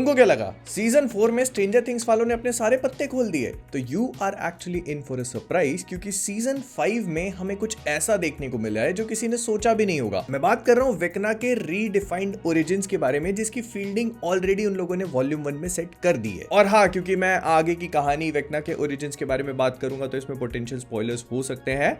तुमको क्या लगा सीजन 4 में स्ट्रेंजर थिंग्स वालों ने अपने सारे पत्ते खोल दिए? तो you are actually in for a surprise, क्योंकि सीजन 5 में हमें कुछ ऐसा देखने को मिला है जो किसी ने सोचा भी नहीं होगा। मैं बात कर रहा हूँ वेकना के रीडिफाइंड ओरिजिन्स के बारे में, जिसकी फील्डिंग ऑलरेडी उन लोगों ने वॉल्यूम 1 में सेट कर दी है। और हाँ, क्योंकि मैं आगे की कहानी वेकना के ओरिजिन्स के बारे में बात करूंगा तो इसमें पोटेंशियल स्पॉयलर्स हो सकते हैं,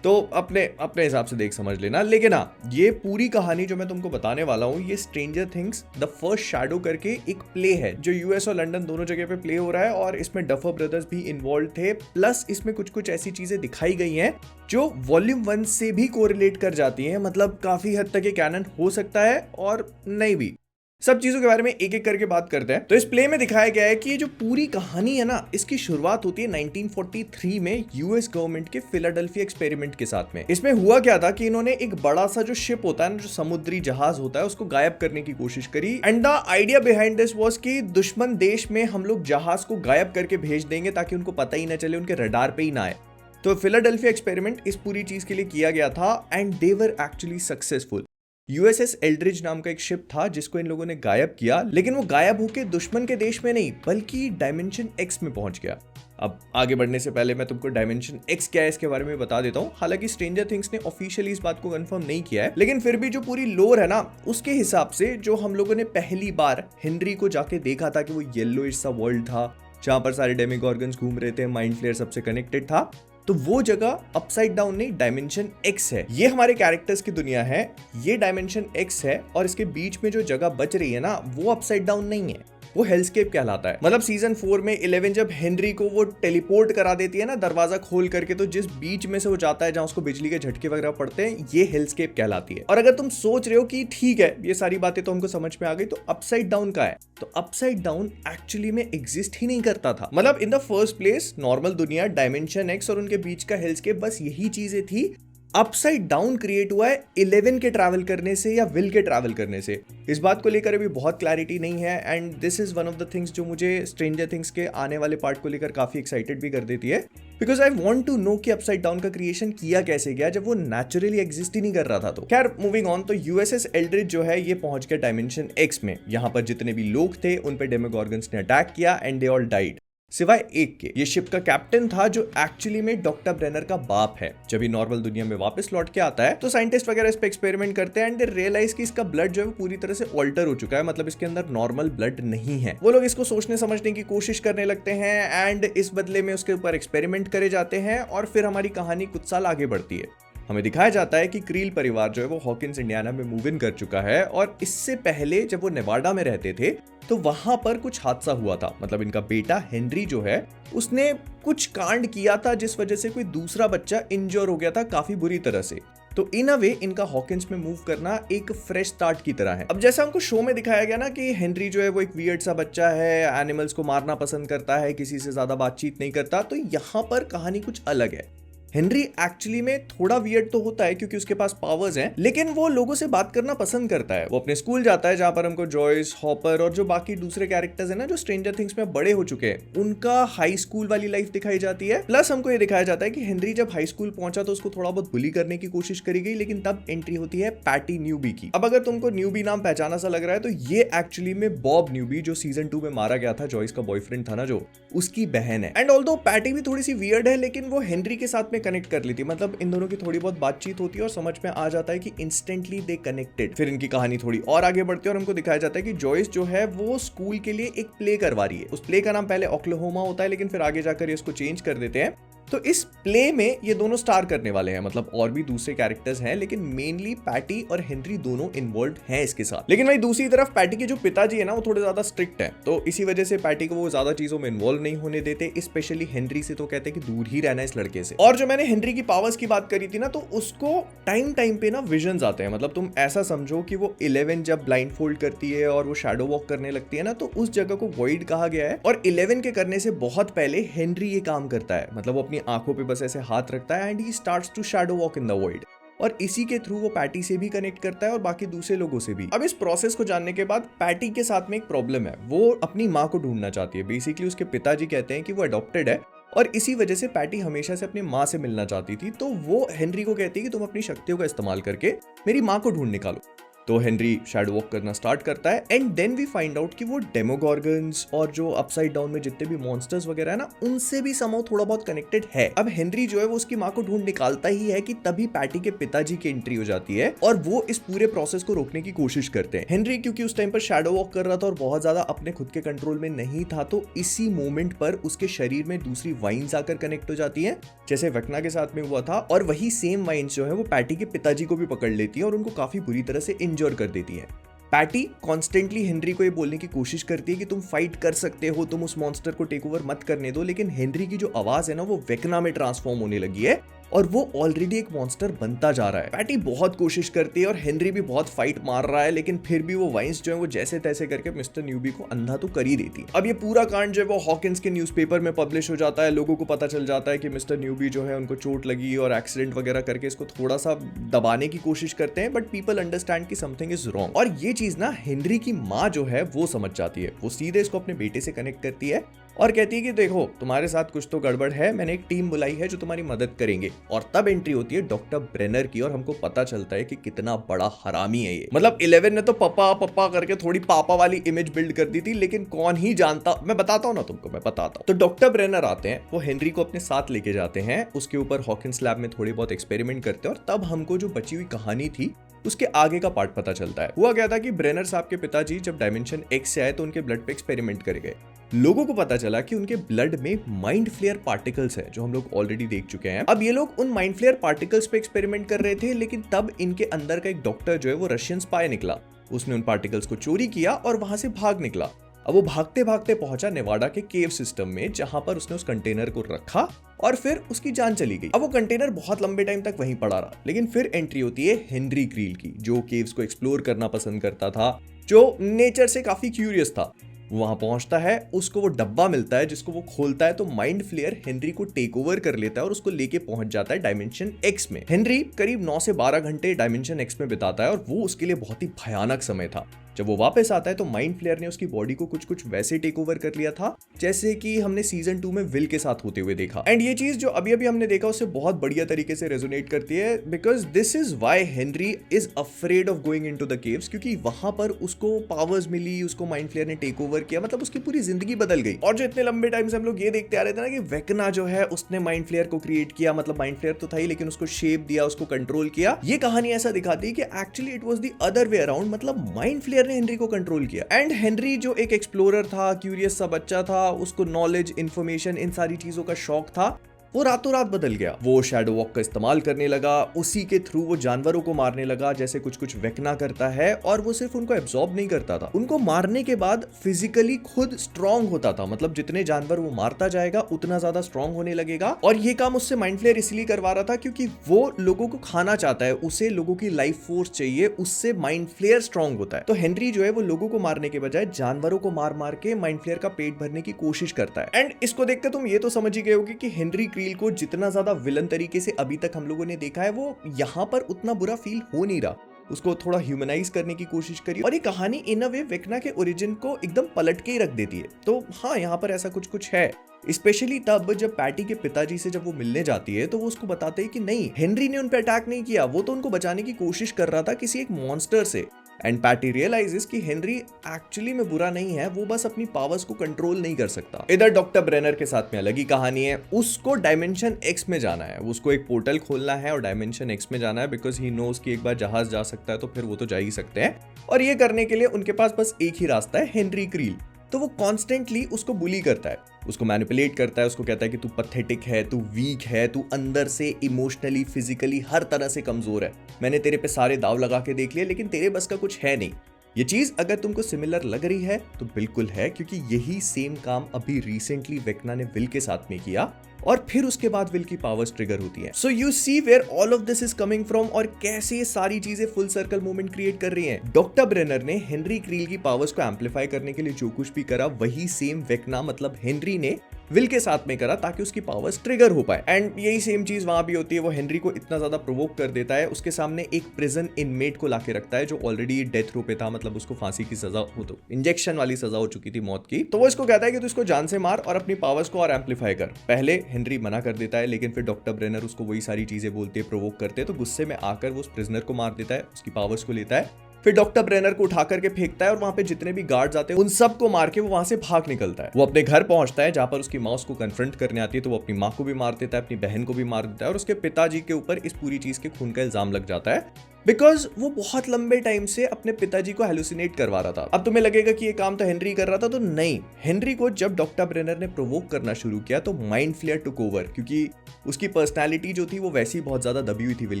तो अपने हिसाब से देख समझ लेना। लेकिन हाँ, ये पूरी कहानी जो मैं तुमको बताने वाला हूँ, ये stranger things the first shadow करके एक प्ले है जो यूएस और लंदन दोनों जगह पे प्ले हो रहा है, और इसमें डफर ब्रदर्स भी इन्वॉल्व थे। प्लस इसमें कुछ कुछ ऐसी चीजें दिखाई गई हैं जो वॉल्यूम 1 से भी कोरिलेट कर जाती हैं, मतलब काफी हद तक ये कैनन हो सकता है और नहीं भी। सब चीजों के बारे में एक एक करके बात करते हैं। तो इस प्ले में दिखाया गया है कि ये जो पूरी कहानी है ना, इसकी शुरुआत होती है 1943 में यूएस गवर्नमेंट के फिलाडेल्फिया एक्सपेरिमेंट के साथ में। इसमें हुआ क्या था कि इन्होंने एक बड़ा सा जो शिप होता है ना, जो समुद्री जहाज होता है, उसको गायब करने की कोशिश करी। And the idea behind this was कि दुश्मन देश में हम लोग जहाज को गायब करके भेज देंगे ताकि उनको पता ही ना चले, उनके रडार पे ही ना आए। तो फिलाडेल्फिया एक्सपेरिमेंट इस पूरी चीज के लिए किया गया था and they were actually successful. USS Eldridge नाम का एक शिप था जिसको इन लोगों ने गायब किया, लेकिन वो गायब होके दुश्मन के देश में नहीं बल्कि डायमेंशन एक्स में पहुंच गया। अब आगे बढ़ने से पहले मैं तुमको डायमेंशन एक्स क्या है इसके बारे में बता देता हूँ। हालांकि स्ट्रेंजर थिंग्स ने ऑफिशियली इस बात को कंफर्म नहीं किया है, लेकिन फिर भी जो पूरी लोर है ना, उसके हिसाब से जो हम लोगों ने पहली बार हेनरी को जाके देखा था कि वो येलोइश सा वर्ल्ड था जहां पर सारे डेमिगॉर्गन्स घूम रहे थे, माइंड फ्लेयर सबसे कनेक्टेड था, तो वो जगह अपसाइड डाउन नहीं, डायमेंशन एक्स है। ये हमारे कैरेक्टर्स की दुनिया है, ये डायमेंशन एक्स है, और इसके बीच में जो जगह बच रही है ना, वो अपसाइड डाउन नहीं है, वो हेल्सकेप कहलाता है। मतलब सीजन 4 में 11 जब हेनरी को वो टेलीपोर्ट करा देती है ना दरवाजा खोल करके, तो जिस बीच में से वो जाता है जहां उसको बिजली के झटके वगैरह पड़ते हैं, ये हेल्सकेप कहलाती है। और अगर तुम सोच रहे हो कि ठीक है ये सारी बातें तो हमको समझ में आ गई, तो अपसाइड डाउन का है, तो अपसाइड डाउन एक्चुअली में एग्जिस्ट ही नहीं करता था। मतलब in the first place normal दुनिया, डायमेंशन एक्स और उनके बीच का हेल्सकेप, बस यही चीजें थी। अपसाइड डाउन क्रिएट हुआ है 11 के ट्रैवल करने से या विल के ट्रैवल करने से। इस बात को लेकर अभी बहुत क्लैरिटी नहीं है, and this is one of the things जो मुझे स्ट्रेंजर थिंग्स के आने वाले पार्ट को लेकर काफी एक्साइटेड भी कर देती है, because I want to know कि अपसाइड डाउन का क्रिएशन किया कैसे गया जब वो नेचुरली एग्जिस्ट ही नहीं कर रहा था। तो खैर मूविंग ऑन, तो यूएसएस एल्ड्रिज जो है ये पहुंच गया डायमेंशन एक्स में। यहाँ पर जितने भी लोग थे उन पे डेमिगॉर्गन्स ने अटैक किया एंड दे ऑल डाइड, सिवाय एक के। ये शिप का कैप्टन था जो एक्चुअली में डॉक्टर ब्रेनर का बाप है। जब ये नॉर्मल दुनिया में वापस लौट के आता है तो साइंटिस्ट वगैरह इस पे एक्सपेरिमेंट करते हैं एंड दे रियलाइज कि इसका ब्लड जो है पूरी तरह से ऑल्टर हो चुका है, मतलब इसके अंदर नॉर्मल ब्लड नहीं है। वो लोग इसको सोचने समझने की कोशिश करने लगते हैं एंड इस बदले में उसके ऊपर एक्सपेरिमेंट करे जाते हैं, और फिर हमारी कहानी कुछ साल आगे बढ़ती है। हमें दिखाया जाता है कि क्रील परिवार जो है वो हॉकिंस इंडियाना में मूव इन कर चुका है, और इससे पहले जब वो नेवाडा में रहते थे तो वहां पर कुछ हादसा हुआ था। मतलब इनका बेटा हेनरी जो है उसने कुछ कांड किया था जिस वजह से कोई दूसरा बच्चा इंजर हो गया था काफी बुरी तरह से। तो इन अ वे इनका हॉकिंस में मूव करना एक फ्रेश स्टार्ट की तरह है। अब जैसा हमको शो में दिखाया गया ना कि हेनरी जो है वो एक वियर्ड सा बच्चा है, एनिमल्स को मारना पसंद करता है, किसी से ज्यादा बातचीत नहीं करता, तो यहाँ पर कहानी कुछ अलग है। हेनरी एक्चुअली में थोड़ा वियर्ड तो होता है क्योंकि उसके पास पावर्स हैं, लेकिन वो लोगों से बात करना पसंद करता है। वो अपने स्कूल जाता है जहां पर हमको जॉयस, हॉपर और जो बाकी दूसरे कैरेक्टर्स हैं ना जो स्ट्रेंजर थिंग्स में बड़े हो चुके हैं, उनका हाई स्कूल वाली लाइफ दिखाई जाती है। प्लस हमको ये दिखाया जाता है कि हेनरी जब हाई स्कूल पहुंचा तो उसको थोड़ा बहुत बुली करने की कोशिश करी गई, लेकिन तब एंट्री होती है पैटी न्यूबी की। अब अगर तुमको न्यूबी नाम पहचाना सा लग रहा है तो ये एक्चुअली में बॉब न्यूबी, जो सीजन 2 में मारा गया था, जॉयस का बॉयफ्रेंड था ना, जो उसकी बहन है। एंड ऑल्दो पैटी भी थोड़ी सी वियर्ड है, लेकिन वो हेनरी के साथ में कनेक्ट कर ली थी। मतलब इन दोनों की थोड़ी बहुत बातचीत होती है और समझ में आ जाता है कि इंस्टेंटली दे कनेक्टेड। फिर इनकी कहानी थोड़ी और आगे बढ़ती है और हमको दिखाया जाता है कि जॉयस जो है वो स्कूल के लिए एक प्ले करवा रही है। उस प्ले का नाम पहले ओक्लाहोमा होता है, लेकिन फिर आगे जाकर ये उसको चेंज कर देते हैं। तो इस प्ले में ये दोनों स्टार करने वाले हैं, मतलब और भी दूसरे कैरेक्टर्स हैं, लेकिन मेनली पैटी और हेनरी दोनों इन्वॉल्व हैं इसके साथ। लेकिन भाई दूसरी तरफ पैटी के जो पिताजी है ना वो थोड़े ज्यादा स्ट्रिक्ट हैं, तो इसी वजह से पैटी को वो ज्यादा चीजों में इन्वॉल्व नहीं होने देते, स्पेशली हेनरी से। तो कहते हैं कि दूर ही रहना इस लड़के से। और जो मैंने हेनरी की पावर्स की बात करी थी ना, तो उसको टाइम टाइम पे ना विजन्स आते हैं। मतलब तुम ऐसा समझो कि वो 11 जब ब्लाइंड फोल्ड करती है और वो शैडो वॉक करने लगती है ना, तो उस जगह को वॉइड कहा गया है। और 11 के करने से बहुत पहले हेनरी ये काम करता है, मतलब वो अपनी आंखों पे बस ऐसे हाथ रखता है and he starts to shadow walk in the void, और इसी के थ्रू वो पैटी से भी कनेक्ट करता है और बाकी दूसरे लोगों से भी। अब इस प्रोसेस को जानने के बाद पैटी के साथ में एक प्रॉब्लम है, वो अपनी माँ को ढूंढना चाहती है। बेसिकली उसके पिताजी कहते हैं कि वो अडॉप्टेड है और इसी वजह से पैटी हमेशा से अपनी माँ से मिलना चाहती थी। तो वो हेनरी को कहती है कि तुम अपनी शक्तियों का इस्तेमाल करके मेरी माँ को ढूंढ निकालो। तो हेनरी शैडो वॉक करना स्टार्ट करता है and then we find out कि वो डेमोगॉर्गन्स और जो अपसाइड डाउन में जितने भी मॉन्स्टर्स वगैरह है ना, उनसे भी समहाउ थोड़ा बहुत कनेक्टेड है। अब हेनरी जो है वो उसकी माँ को ढूंढ निकालता ही है कि तभी पैटी के पिताजी की एंट्री हो जाती है और वो इस पूरे प्रोसेस को रोकने की कोशिश करते हैं। हेनरी क्योंकि उस टाइम पर शैडो वॉक कर रहा था और बहुत ज्यादा अपने खुद के कंट्रोल में नहीं था, तो इसी मोमेंट पर उसके शरीर में दूसरी वाइन्स आकर कनेक्ट हो जाती हैं, जैसे वेक्ना के साथ में हुआ था, और वही सेम वाइन्स जो है वो पैटी के पिताजी को भी पकड़ लेती है और उनको काफी बुरी तरह से इंजोर कर देती है। पैटी कॉन्स्टेंटली हेनरी को ये बोलने की कोशिश करती है कि तुम फाइट कर सकते हो, तुम उस मॉन्स्टर को टेक ओवर मत करने दो, लेकिन हेनरी की जो आवाज है ना वो वेक्ना में ट्रांसफॉर्म होने लगी है और वो ऑलरेडी एक मॉन्स्टर बनता जा रहा है। पैटी बहुत कोशिश करती है और हेनरी भी बहुत फाइट मार रहा है, लेकिन फिर भी वो वाइन्स जो है वो जैसे तैसे करके मिस्टर न्यूबी को अंधा तो कर ही देती है। अब ये पूरा कांड जो है वो हॉकिंस के न्यूज़पेपर में पब्लिश हो जाता है। लोगों को पता चल जाता है कि मिस्टर न्यूबी जो है उनको चोट लगी और एक्सीडेंट वगैरह करके इसको थोड़ा सा दबाने की कोशिश करते हैं, बट पीपल अंडरस्टैंड कि समथिंग इज रॉन्ग। और ये चीज ना हेनरी की माँ जो है वो समझ जाती है। वो सीधे इसको अपने बेटे से कनेक्ट करती है और कहती है कि देखो तुम्हारे साथ कुछ तो गड़बड़ है, मैंने एक टीम बुलाई है जो तुम्हारी मदद करेंगे। और तब एंट्री होती है डॉक्टर ब्रेनर की और हमको पता चलता है कि कितना बड़ा हरामी है ये। मतलब 11 ने तो पप्पा पप्पा करके थोड़ी पापा वाली इमेज बिल्ड कर दी थी, लेकिन कौन ही जानता। मैं बताता हूँ ना तुमको, मैं बताता हूँ। तो डॉक्टर ब्रेनर आते हैं, वो हेनरी को अपने साथ लेके जाते हैं, उसके ऊपर हॉकिंस लैब में थोड़ी बहुत एक्सपेरिमेंट करते हैं और तब हमको जो बची हुई कहानी थी उसके आगे का पार्ट पता चलता है। हुआ क्या था कि ब्रेनर साहब के पिताजी जब डायमेंशन एक्स से आए तो उनके ब्लड पे एक्सपेरिमेंट करे गए। लोगों को पता चला कि उनके ब्लड में माइंड फ्लेयर पार्टिकल्स है, जो हम लोग ऑलरेडी देख चुके हैं। अब ये लोग उन माइंड फ्लेयर पार्टिकल्स पे एक्सपेरिमेंट कर रहे थे, लेकिन तब इनके अंदर का एक डॉक्टर जो है वो रशियन स्पाई निकला। उसने उन पार्टिकल्स को चोरी किया और वहां से भाग निकला। अब वो भागते भागते पहुंचा नेवाडा के केव सिस्टम में, जहां पर उसने उस कंटेनर को रखा और फिर उसकी जान चली गई। अब वो कंटेनर बहुत लंबे टाइम तक वहीं पड़ा रहा, लेकिन फिर एंट्री होती है हेनरी क्रील की, जो केव्स को एक्सप्लोर करना पसंद करता था, जो नेचर से काफी क्यूरियस था। वहां पहुंचता है, उसको वो डब्बा मिलता है जिसको वो खोलता है तो माइंड फ्लेयर हेनरी को टेक ओवर कर लेता है और उसको लेके पहुंच जाता है डायमेंशन एक्स में। हेनरी करीब 9 से 12 घंटे डायमेंशन एक्स में बिताता है और वो उसके लिए बहुत ही भयानक समय था। जब वो वापस आता है तो माइंड फ्लेयर ने उसकी बॉडी को कुछ कुछ वैसे टेक ओवर कर लिया था जैसे कि हमने सीजन 2 में विल के साथ होते हुए देखा। एंड ये चीज जो अभी अभी हमने देखा उससे बहुत बढ़िया तरीके से रेजोनेट करती है, because this is why Henry is afraid of going into the caves, क्योंकि वहां पर उसको पावर्स मिली, उसको माइंड फ्लेयर ने टेक ओवर किया, मतलब उसकी पूरी जिंदगी बदल गई। और जो इतने लंबे टाइम से हम लोग ये देखते आ रहे थे ना कि वेक्ना जो है उसने माइंड फ्लेयर को क्रिएट किया, मतलब माइंड फ्लेयर तो था ही लेकिन उसको शेप दिया, उसको कंट्रोल किया। ये कहानी ऐसा दिखाती है कि actually it was the other way around, मतलब माइंड फ्लेयर ने हेनरी को कंट्रोल किया। एंड हेनरी जो एक एक्सप्लोरर था, क्यूरियस सा बच्चा था, उसको नॉलेज, इंफॉर्मेशन, इन सारी चीजों का शौक था, वो रातों रात बदल गया। वो शैडो वॉक का इस्तेमाल करने लगा, उसी के थ्रू वो जानवरों को मारने लगा जैसे कुछ कुछ वेक्ना करता है, और वो सिर्फ उनको एब्जॉर्ब नहीं करता था, उनको मारने के बाद फिजिकली खुद स्ट्रांग होता था। मतलब जितने जानवर वो मारता जाएगा उतना ज्यादा स्ट्रांग होने लगेगा। और ये काम उससे माइंड फ्लेयर इसलिए करवा रहा था क्योंकि वो लोगों को खाना चाहता है, उसे लोगों की लाइफ फोर्स चाहिए, उससे माइंड फ्लेयर स्ट्रांग होता है। तो हेनरी जो है वो लोगों को मारने के बजाय जानवरों को मार मार के माइंड फ्लेयर का पेट भरने की कोशिश करता है। एंड इसको देखकर तुम ये तो समझ ही गए होगे कि हेनरी क्रील को जितना ज्यादा विलन तरीके से अभी तक हम लोगों ने देखा है, वो यहाँ पर उतना बुरा फील हो नहीं रहा। उसको थोड़ा ह्यूमनाइज करने की कोशिश करी और ये कहानी इन अ वे वेक्ना के ओरिजिन को एकदम पलट के ही रख देती है। तो हाँ, यहाँ पर ऐसा कुछ कुछ है, स्पेशली तब जब पैटी के पिताजी से जब वो मिलने जाती है तो वो उसको बताते हैं कि नहीं, हेनरी ने उन पर अटैक नहीं किया, वो तो उनको बचाने की कोशिश कर रहा था किसी एक मॉन्स्टर से। एंड पैटी रियलाइजेस कि हेनरी एक्चुअली में बुरा नहीं है, वो बस अपनी पावर्स को कंट्रोल नहीं कर सकता। इधर डॉक्टर ब्रेनर के साथ में अलग ही कहानी है। उसको डायमेंशन एक्स में जाना है, उसको एक पोर्टल खोलना है और डायमेंशन एक्स में जाना है, बिकॉज ही नोज कि एक बार जहाज जा सकता है तो फिर वो तो जा ही सकते हैं। और ये करने के लिए उनके पास बस एक ही रास्ता है, हेनरी क्रील। तो वो कॉन्स्टेंटली उसको बुली करता है, उसको मैनिपुलेट करता है, उसको कहता है कि तू पैथेटिक है, तू वीक है, तू अंदर से इमोशनली, फिजिकली हर तरह से कमजोर है। मैंने तेरे पे सारे दाव लगा के देख लिए, लेकिन तेरे बस का कुछ है नहीं। ये चीज अगर तुमको सिमिलर लग रही है तो बिल्कुल है, क्योंकि यही सेम काम अभी रिसेंटली वेक्ना ने विल के साथ में किया और फिर उसके बाद विल की पावर्स ट्रिगर होती हैं। So you see where all of this is coming from और कैसे ये सारी चीजें फुल सर्कल मूवमेंट क्रिएट कर रही हैं। डॉक्टर ब्रेनर ने हेनरी क्रील की पावर्स को एम्पलीफाई करने के लिए जो कुछ भी करा, वही सेम वेक्ना मतलब हेनरी ने विल के साथ में करा ताकि उसकी पावर्स ट्रिगर हो पाए। एंड यही सेम चीज वहां भी होती है। वो हेनरी को इतना ज्यादा प्रोवोक कर देता है, उसके सामने एक प्रिजन इनमेट को लाके रखता है जो ऑलरेडी डेथ रो पे था, मतलब उसको फांसी की सजा हो, तो इंजेक्शन वाली सजा हो चुकी थी मौत की। तो वो इसको कहता है कि तू इसको जान से मार और अपनी पावर्स को और एम्पलीफाई कर। पहले हेनरी मना कर देता है, लेकिन फिर डॉक्टर ब्रेनर उसको वही सारी चीजें बोलते हैं, प्रोवोक करते हैं, तो गुस्से में आकर वो उस प्रिजनर को मार देता है, उसकी पावर्स को लेता है। फिर डॉक्टर ब्रेनर को उठा करके फेंकता है और वहां पे जितने भी गार्ड्स आते हैं उन सबको मार के वो वहां से भाग निकलता है। वो अपने घर पहुंचता है जहां पर उसकी माँ उसको कन्फ्रंट करने आती है, तो वो अपनी माँ को भी मार देता है, अपनी बहन को भी मार देता है और उसके पिताजी के ऊपर इस पूरी चीज के खून का इल्जाम लग जाता है बिकॉज वो बहुत लंबे टाइम से अपने पिताजी को हेलुसिनेट करवा रहा था। अब तुम्हें लगेगा कि ये काम तो हेनरी कर रहा था, तो नहीं, हेनरी को जब डॉक्टर ब्रेनर ने प्रोवोक करना शुरू किया तो माइंड फ्लेयर टुक ओवर, क्योंकि उसकी पर्सनालिटी जो थी वो वैसी बहुत ज्यादा दबी हुई थी विल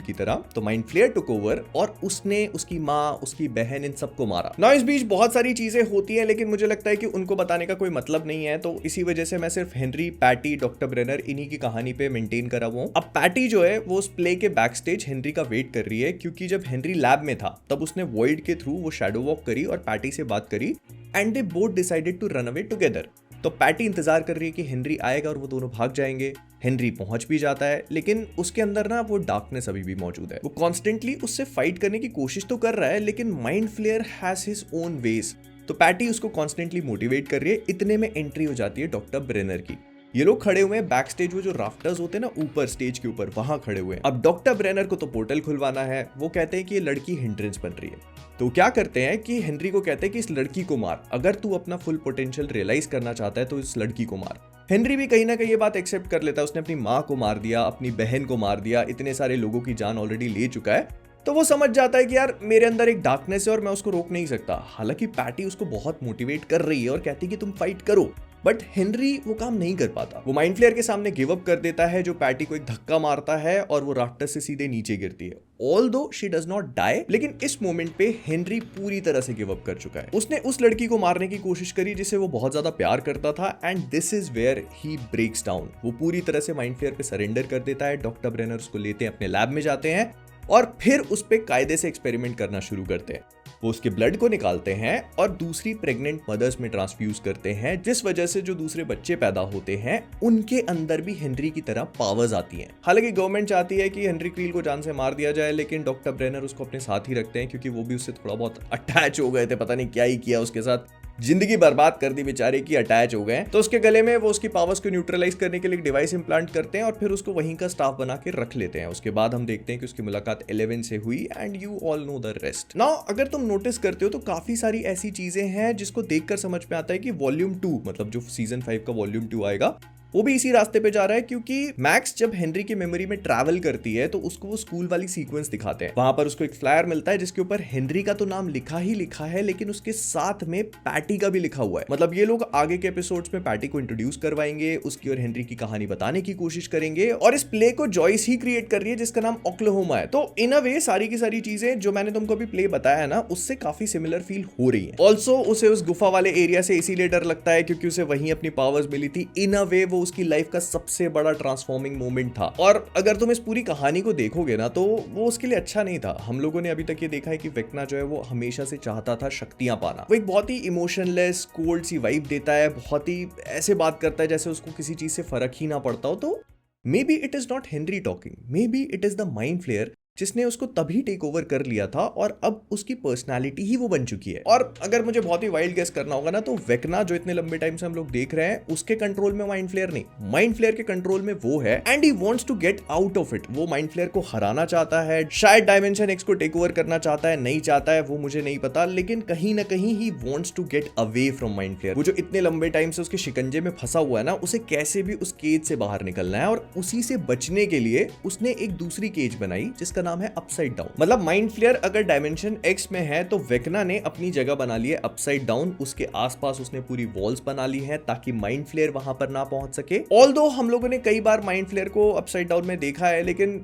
की तरह। तो माइंड फ्लेयर टुक ओवर और उसने उसकी माँ, उसकी बहन, इन सबको मारा ना। इस बीच बहुत सारी चीजें होती हैं लेकिन मुझे लगता है कि उनको बताने का कोई मतलब नहीं है, तो इसी वजह से मैं सिर्फ हेनरी, पैटी, डॉक्टर ब्रेनर इन्हीं की कहानी पे मेंटेन करा हुआ हूं। अब पैटी जो है वो उस प्ले के बैक स्टेज हेनरी का वेट कर रही है, क्योंकि जब हेनरी लैब में था तब उसने वॉइड के थ्रू वो शैडो वॉक करी और पैटी से बात करी and they both decided to run away together. तो पैटी इंतजार कर रही है कि हेनरी आएगा और वो दोनों भाग जाएंगे। हेनरी पहुंच भी जाता है लेकिन उसके अंदर ना वो डार्कनेस अभी भी मौजूद है। वो कॉन्स्टेंटली उससे फाइट करने की कोशिश तो कर रहा है लेकिन mind flayer has his own ways. तो पैटी उसको कॉन्स्टेंटली मोटिवेट कर रही है। इतने में एंट्री हो जाती है डॉक्टर ब्रेनर की। ये लोग खड़े हुए हैं बैक स्टेज, वो जो राफ्टर्स होते हैं ना ऊपर स्टेज के ऊपर, वहां खड़े हुए हैं। अब डॉक्टर ब्रेनर को तो पोर्टल खुलवाना है। वो कहते हैं कि ये लड़की हिंड्रेंस बन रही है। तो क्या करते हैं कि हेनरी को कहते हैं कि इस लड़की को मार, अगर तू अपना फुल पोटेंशियल रियलाइज करना चाहता है तो इस लड़की को मार। हेनरी भी कहीं ना कहीं ये बात एक्सेप्ट कर लेता है। उसने अपनी माँ को मार दिया, अपनी बहन को मार दिया, इतने सारे लोगों की जान ऑलरेडी ले चुका है। तो वो समझ जाता है कि यार मेरे अंदर एक डार्कनेस है और मैं उसको रोक नहीं सकता। हालांकि पैटी उसको बहुत मोटिवेट कर रही है और कहती है कि तुम फाइट करो, बट हेनरी वो काम नहीं कर पाता। वो माइंड फ्लेयर के सामने गिव अप कर देता है, जो पैटी को एक धक्का मारता है और वो राफ्टर से सीधे नीचे गिरती है। Although she does not die, लेकिन इस मोमेंट पे हेनरी पूरी तरह से गिव अप कर चुका है। उसने उस लड़की को मारने की कोशिश करी जिसे वो बहुत ज्यादा प्यार करता था and this is where he breaks down. वो पूरी तरह से माइंड फ्लेयर पे सरेंडर कर देता है। डॉक्टर ब्रेनर उसको लेते हैं, अपने लैब में जाते हैं और फिर उस पे कायदे से एक्सपेरिमेंट करना शुरू करते हैं। वो उसके ब्लड को निकालते हैं और दूसरी प्रेग्नेंट मदर्स में ट्रांसफ्यूज करते हैं, जिस वजह से जो दूसरे बच्चे पैदा होते हैं उनके अंदर भी हेनरी की तरह पावर्स आती हैं। हालांकि गवर्नमेंट चाहती है कि हेनरी क्रील को जान से मार दिया जाए, लेकिन डॉक्टर ब्रेनर उसको अपने साथ ही रखते हैं क्योंकि वो भी उससे थोड़ा बहुत अटैच हो गए थे। पता नहीं क्या ही किया उसके साथ, जिंदगी बर्बाद कर दी बेचारे की, अटैच हो गए। तो उसके गले में वो उसकी पावर्स को न्यूट्रलाइज करने के लिए एक डिवाइस इंप्लांट करते हैं और फिर उसको वहीं का स्टाफ बना के रख लेते हैं। उसके बाद हम देखते हैं कि उसकी मुलाकात 11 से हुई and you all know the rest. Now अगर तुम नोटिस करते हो तो काफी सारी ऐसी चीजें हैं जिसको देखकर समझ में आता है कि वॉल्यूम 2 मतलब जो सीजन 5 का वॉल्यूम 2 आएगा वो भी इसी रास्ते पे जा रहा है, क्योंकि मैक्स जब हेनरी की मेमोरी में ट्रैवल करती है तो उसको वो स्कूल वाली सीक्वेंस दिखाते हैं। वहां पर उसको एक फ्लायर मिलता है जिसके ऊपर हेनरी का तो नाम लिखा ही लिखा है, लेकिन उसके साथ में पैटी का भी लिखा हुआ है। मतलब ये लोग आगे के एपिसोड्स में पैटी को इंट्रोड्यूस करवाएंगे, उसकी और हेनरी की कहानी बताने की कोशिश करेंगे और इस प्ले को जॉयस ही क्रिएट कर रही है जिसका नाम ओक्लाहोमा है। तो इन अ वे सारी की सारी चीजें जो मैंने तुमको अभी प्ले बताया है ना, उससे काफी सिमिलर फील हो रही है। ऑल्सो उसे उस गुफा वाले एरिया से इसीलिए डर लगता है क्योंकि उसे वहीं अपनी पावर्स मिली थी। इन अ वे वो उसकी लाइफ का सबसे बड़ा ट्रांसफॉर्मिंग मोमेंट था। और अगर तुम इस पूरी कहानी को देखोगे ना तो वो उसके लिए अच्छा नहीं था। हम लोगों ने अभी तक ये देखा है कि वेक्ना जो है वो हमेशा से चाहता था शक्तियां पाना। वो एक बहुत ही इमोशनलेस, कोल्ड सी वाइब देता है, बहुत ही ऐसे बात करता है जैसे उसको किसी चीज से फर्क ही ना पड़ता हो। तो maybe it is not Henry talking, maybe it is the mind flayer जिसने उसको तभी टेक ओवर कर लिया था और अब उसकी पर्सनालिटी ही वो बन चुकी है। और अगर मुझे बहुत ही वाइल्ड गेस करना होगा ना तो वेक्ना जो इतने लंबे टाइम से हम लोग देख रहे हैं उसके कंट्रोल में माइंड फ्लेयर नहीं, माइंड फ्लेयर के कंट्रोल में वो है and he wants to get out of it. वो माइंड फ्लेयर को हराना चाहता है, शायद डायमेंशन एक्स को टेक ओवर करना चाहता है, नहीं चाहता है वो मुझे नहीं पता, लेकिन कहीं ना कहीं he wants to get away from mind flayer. वो जो इतने लंबे टाइम से उसके शिकंजे में फंसा हुआ है ना, उसे कैसे भी उस केज से बाहर निकलना है और उसी से बचने के लिए उसने एक दूसरी केज बनाई जिसका नाम है अपसाइड डाउन। मतलब माइंड फ्लेयर अगर डायमेंशन एक्स में है तो वेक्ना ने अपनी जगह बना ली है अपसाइड डाउन। उसके आसपास उसने पूरी वॉल्स बना ली हैं ताकि माइंड फ्लेयर वहां पर ना पहुंच सके। ऑल्दो हम लोगों ने कई बार माइंड फ्लेयर को अपसाइड डाउन में देखा है, लेकिन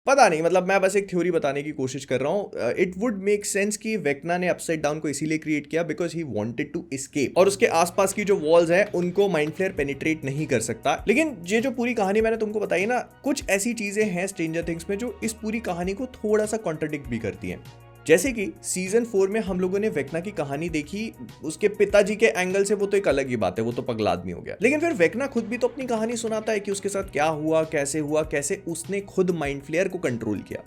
पता नहीं, मतलब मैं बस एक थ्योरी बताने की कोशिश कर रहा हूं। इट वुड मेक सेंस कि वेक्ना ने अपसाइड डाउन को इसीलिए क्रिएट किया because he wanted to escape, और उसके आसपास की जो वॉल्स हैं उनको माइंड फ्लेयर पेनिट्रेट नहीं कर सकता। लेकिन ये जो पूरी कहानी मैंने तुमको बताई ना, कुछ ऐसी चीजें हैं स्ट्रेंजर थिंग्स में जो इस पूरी कहानी को थोड़ा सा कॉन्ट्रडिक्ट भी करती हैं। जैसे कि सीजन 4 में हम लोगों ने वेक्ना की कहानी देखी, उसके पिताजी के एंगल से, वो तो एक अलग ही बात है, वो तो पगला आदमी हो गया। लेकिन फिर वेक्ना खुद भी तो अपनी कहानी सुनाता है कि उसके साथ क्या हुआ, कैसे उसने खुद माइंड फ्लेयर को कंट्रोल किया।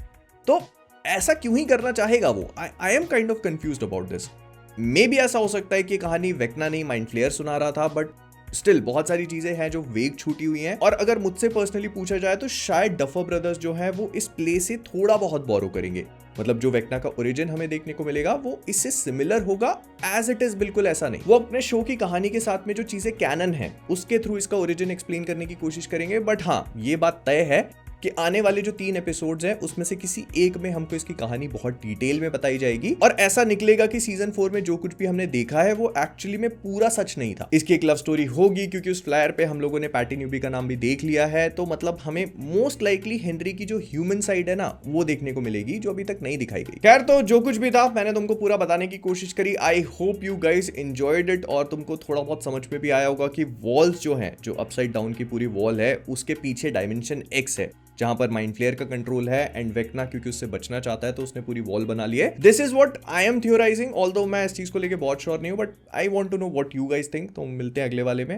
तो ऐसा क्यों ही करना चाहेगा वो? I am kind of confused about this. May be ऐसा हो सकता है कि कहानी वेक्ना नहीं माइंड फ्लेयर सुना रहा था, बट स्टिल बहुत सारी चीजें हैं जो वेग छूटी हुई हैं, और अगर मुझसे पर्सनली पूछा जाए तो शायद डफर ब्रदर्स जो है वो इस प्ले से थोड़ा बहुत बोरो करेंगे। मतलब जो वेक्ना का ओरिजिन हमें देखने को मिलेगा वो इससे सिमिलर होगा, एज इट इज बिल्कुल ऐसा नहीं। वो अपने शो की कहानी के साथ में जो चीजें कैनन है उसके थ्रू इसका ओरिजिन एक्सप्लेन करने की कोशिश करेंगे। बट हाँ, ये बात तय है कि आने वाले जो 3 एपिसोड्स हैं उसमें से किसी एक में हमको इसकी कहानी बहुत डिटेल में बताई जाएगी, और ऐसा निकलेगा कि सीजन 4 में जो कुछ भी हमने देखा है वो एक्चुअली में पूरा सच नहीं था। इसकी एक लव स्टोरी होगी, क्योंकि उस फ्लायर पे हम लोगों ने पैटी न्यूबी का नाम भी देख लिया है, तो मतलब हमें मोस्ट लाइकली हेनरी की जो ह्यूमन साइड है ना वो देखने को मिलेगी, जो अभी तक नहीं दिखाई गई। खैर, तो जो कुछ भी था मैंने तुमको पूरा बताने की कोशिश करी। I hope you guys enjoyed it, और तुमको थोड़ा बहुत समझ में भी आया होगा कि वॉल्स जो हैं, जो अपसाइड डाउन की पूरी वॉल है उसके पीछे डायमेंशन एक्स है, जहां पर माइंड फ्लेयर का कंट्रोल है, एंड वेक्ना क्योंकि उससे बचना चाहता है तो उसने पूरी वॉल बना ली है। This is what I am theorising, although मैं इस चीज को लेके बहुत श्योर नहीं हूं, but I want to know what you guys think. तो मिलते हैं अगले वाले में।